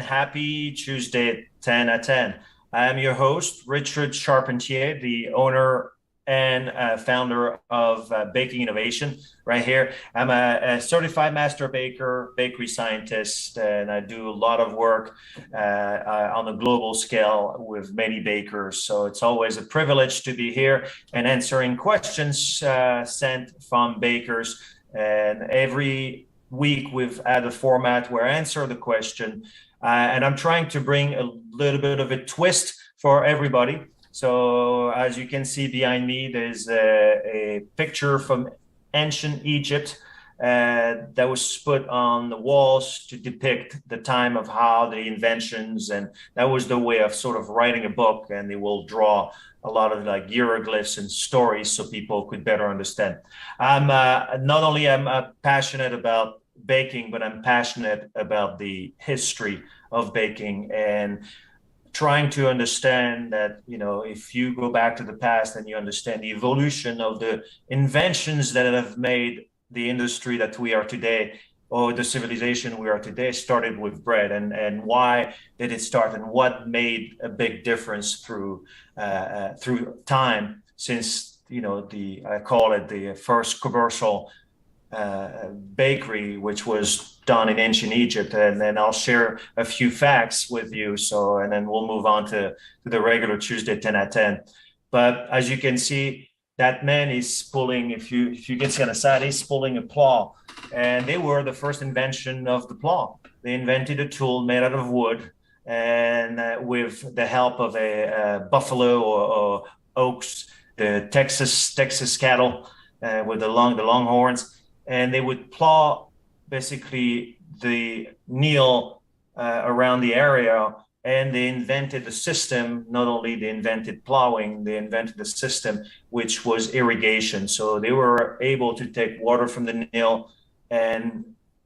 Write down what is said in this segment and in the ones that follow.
happy Tuesday 10 at 10. I am your host, Richard Charpentier, the owner and founder of Baking Innovation right here. I'm a certified master baker, bakery scientist, and I do a lot of work on a global scale with many bakers. So it's always a privilege to be here and answering questions sent from bakers. And every week we've had a format where I answer the question, and I'm trying to bring a little bit of a twist for everybody. So as you can see behind me, there's a picture from ancient Egypt that was put on the walls to depict the time of how the inventions, and that was the way of sort of writing a book, and they will draw a lot of like hieroglyphs and stories so people could better understand. I'm not only am I passionate about baking, but I'm passionate about the history of baking and trying to understand that, if you go back to the past and you understand the evolution of the inventions that have made the industry that we are today, or the civilization we are today, started with bread, and why did it start, and what made a big difference through time, since I call it the first commercial bakery, which was done in ancient Egypt. And then I'll share a few facts with you. So, and then we'll move on to the regular Tuesday 10 at 10. But as you can see, that man is pulling, if you can see on the side, he's pulling a plow. And they were the first invention of the plow. They invented a tool made out of wood, and with the help of a buffalo or oaks, the Texas cattle with the long horns, and they would plow basically the meal around the area. And they invented a system. Not only they invented plowing, they invented a system which was irrigation. So they were able to take water from the Nile and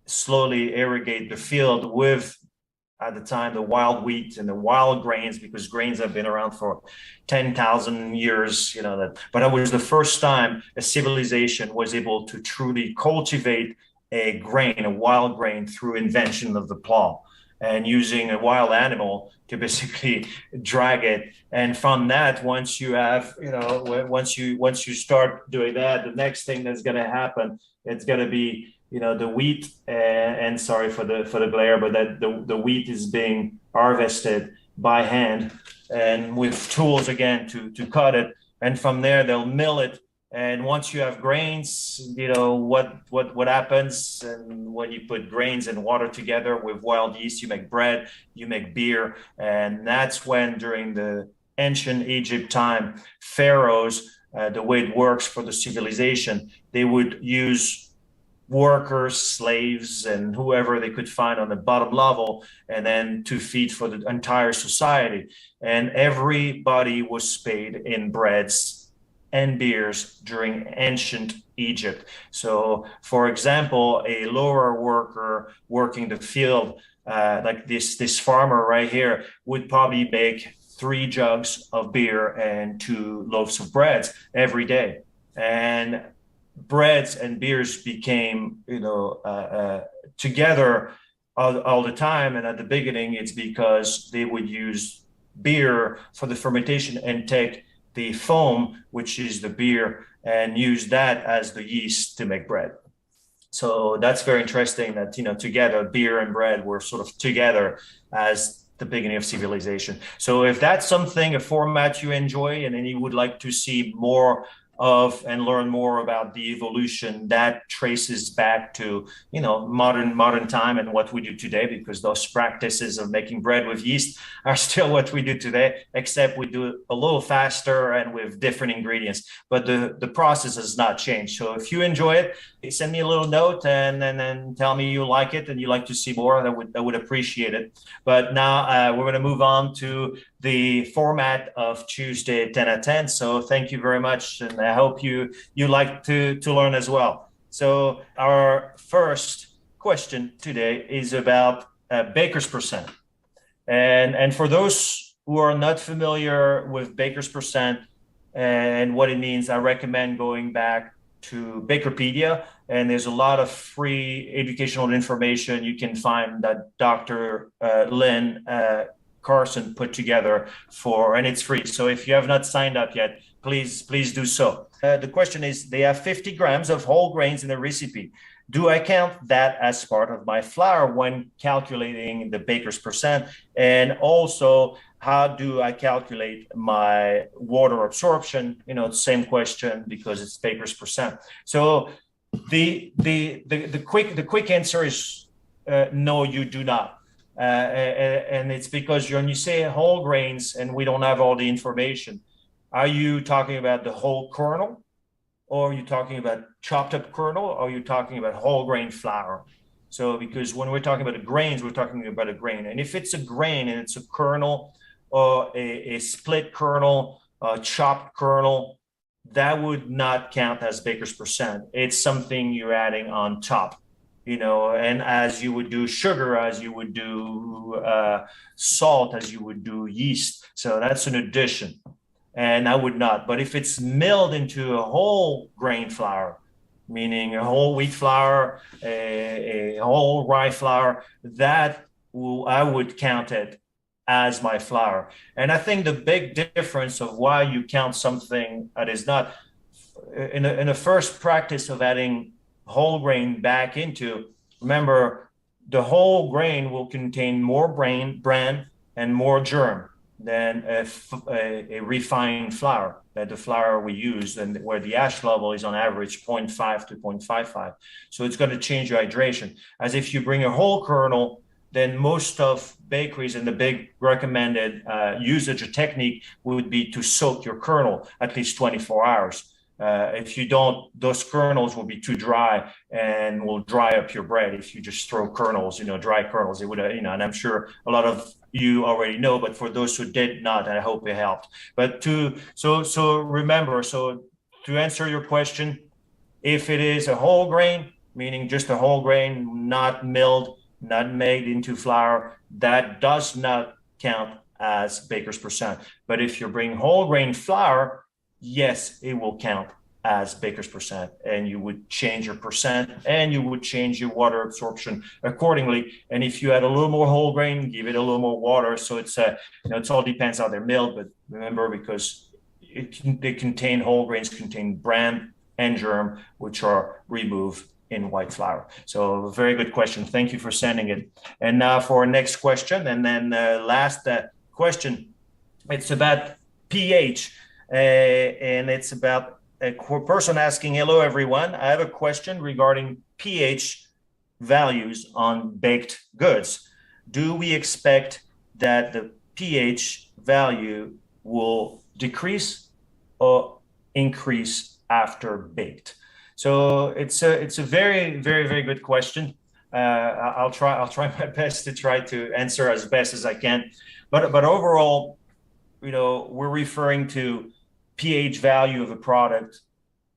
slowly irrigate the field with, at the time, the wild wheat and the wild grains, because grains have been around for 10,000 years, but it was the first time a civilization was able to truly cultivate a wild grain, through invention of the plow and using a wild animal to basically drag it. And from that, once you start doing that, the next thing that's going to happen, it's going to be, the wheat, and sorry for the glare, but that the wheat is being harvested by hand and with tools again to cut it. And from there, they'll mill it. And once you have grains, what happens, and when you put grains and water together with wild yeast, you make bread, you make beer. And that's when, during the ancient Egypt time, pharaohs, the way it works for the civilization, they would use workers, slaves, and whoever they could find on the bottom level, and then to feed for the entire society. And everybody was paid in breads and beers during ancient Egypt. So, for example, a lower worker working the field, like this farmer right here, would probably make 3 jugs of beer and 2 loaves of bread every day. And breads and beers became, together all the time. And at the beginning, it's because they would use beer for the fermentation and take the foam, which is the beer, and use that as the yeast to make bread. So that's very interesting that, together, beer and bread were sort of together as the beginning of civilization. So if that's a format you enjoy, and then you would like to see more of and learn more about the evolution, that traces back to modern time and what we do today, because those practices of making bread with yeast are still what we do today, except we do it a little faster and with different ingredients, but the process has not changed. So if you enjoy it, send me a little note and then tell me you like it and you like to see more. I would appreciate it. But now we're going to move on to the format of Tuesday 10 at 10. So thank you very much, and I hope you like to learn as well. So our first question today is about baker's percent. And for those who are not familiar with baker's percent and what it means, I recommend going back to Bakerpedia and there's a lot of free educational information you can find that Dr. Lynn Carson put together for, and it's free. So if you have not signed up yet, please do so. The question is, they have 50 grams of whole grains in the recipe. Do I count that as part of my flour when calculating the baker's percent? And also, how do I calculate my water absorption? Same question because it's baker's percent. So the quick answer is no, you do not. And it's because when you say whole grains and we don't have all the information, are you talking about the whole kernel, or are you talking about chopped up kernel, or are you talking about whole grain flour? So because when we're talking about the grains, we're talking about a grain. And if it's a grain and it's a kernel or a split kernel, a chopped kernel, that would not count as baker's percent. It's something you're adding on top, and as you would do sugar, as you would do salt, as you would do yeast. So that's an addition. And I would not. But if it's milled into a whole grain flour, meaning a whole wheat flour, a whole rye flour, I would count it as my flour. And I think the big difference of why you count something that is not in the first practice of adding whole grain back into, remember, the whole grain will contain more bran and more germ than a refined flour, that the flour we use, and where the ash level is on average 0.5 to 0.55. So it's going to change your hydration. As if you bring a whole kernel, then most of bakeries and the big recommended usage or technique would be to soak your kernel at least 24 hours. If you don't, those kernels will be too dry and will dry up your bread. If you just throw kernels, dry kernels, it would, and I'm sure a lot of you already know, but for those who did not, I hope it helped. But so remember, so to answer your question, if it is a whole grain, meaning just a whole grain, not milled, not made into flour, that does not count as baker's percent. But if you bring whole grain flour, yes, it will count as baker's percent, and you would change your percent and you would change your water absorption accordingly. And if you add a little more whole grain, give it a little more water. So it's it all depends how they're milled, but remember, because they contain, whole grains contain bran and germ, which are removed in white flour. So very good question. Thank you for sending it. And now for our next question, and then last question, it's about pH. And it's about a person asking, hello, everyone. I have a question regarding pH values on baked goods. Do we expect that the pH value will decrease or increase after baked? So it's a very, very, very good question. I'll try my best to try to answer as best as I can. But overall, we're referring to pH value of a product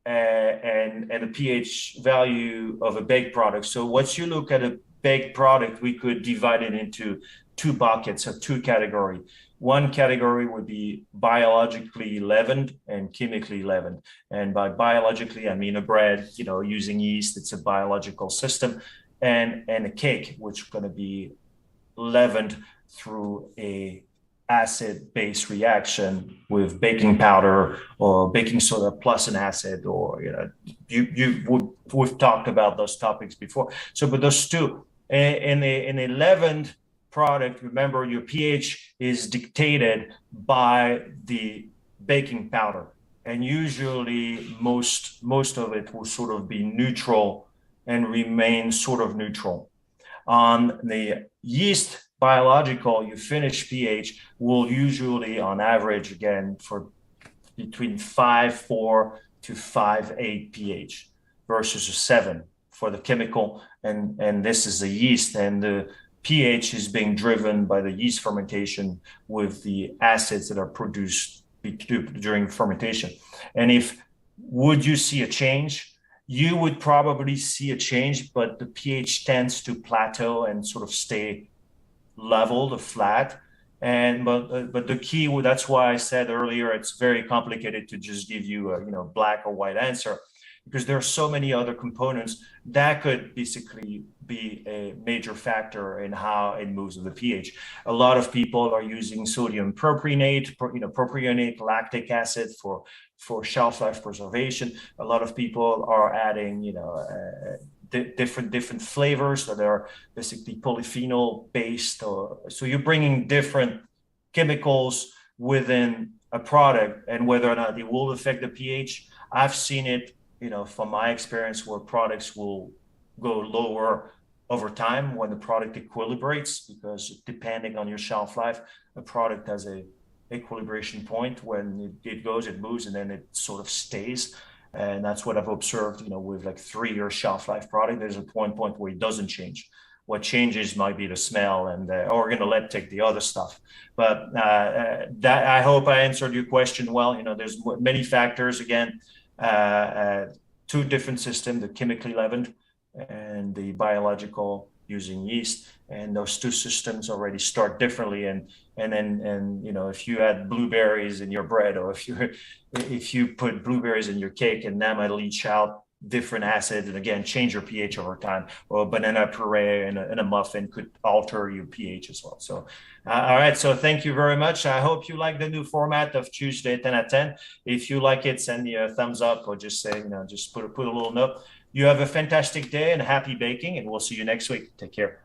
and a pH value of a baked product. So once you look at a baked product, we could divide it into two buckets or two categories. One category would be biologically leavened and chemically leavened. And by biologically, I mean a bread, using yeast, it's a biological system, and a cake, which is going to be leavened through a acid-base reaction with baking powder or baking soda plus an acid, or we've talked about those topics before. So, but those two in a leavened product, remember, your pH is dictated by the baking powder, and usually most of it will sort of be neutral and remain sort of neutral. On the yeast biological, your finished pH will usually, on average, again, for between 5.4 to 5.8 pH versus a 7 for the chemical. And this is the yeast, and the pH is being driven by the yeast fermentation with the acids that are produced during fermentation. And would you see a change? You would probably see a change, but the pH tends to plateau and sort of stay leveled or flat. But the key, that's why I said earlier, it's very complicated to just give you a black or white answer. because there are so many other components that could basically be a major factor in how it moves the pH. A lot of people are using sodium propionate, propionate lactic acid for shelf life preservation. A lot of people are adding, different flavors that are basically polyphenol based. So you're bringing different chemicals within a product, and whether or not it will affect the pH. I've seen it, from my experience, where products will go lower over time when the product equilibrates, because depending on your shelf life, a product has a equilibration point. When it goes, it moves, and then it sort of stays. And that's what I've observed, with like 3 year shelf life product. There's a point where it doesn't change. What changes might be the smell and the organoleptic, the other stuff. But that, I hope I answered your question well. There's many factors. Again, two different systems: the chemically leavened and the biological using yeast. And those two systems already start differently. And if you add blueberries in your bread, or if you put blueberries in your cake, and that might leach out different acids, and again change your pH over time. Or banana puree in a muffin could alter your pH as well. So all right, so thank you very much. I hope you like the new format of Tuesday 10 at 10. If you like it, send me a thumbs up, or just say, just put a little note. You have a fantastic day and happy baking, and we'll see you next week. Take care.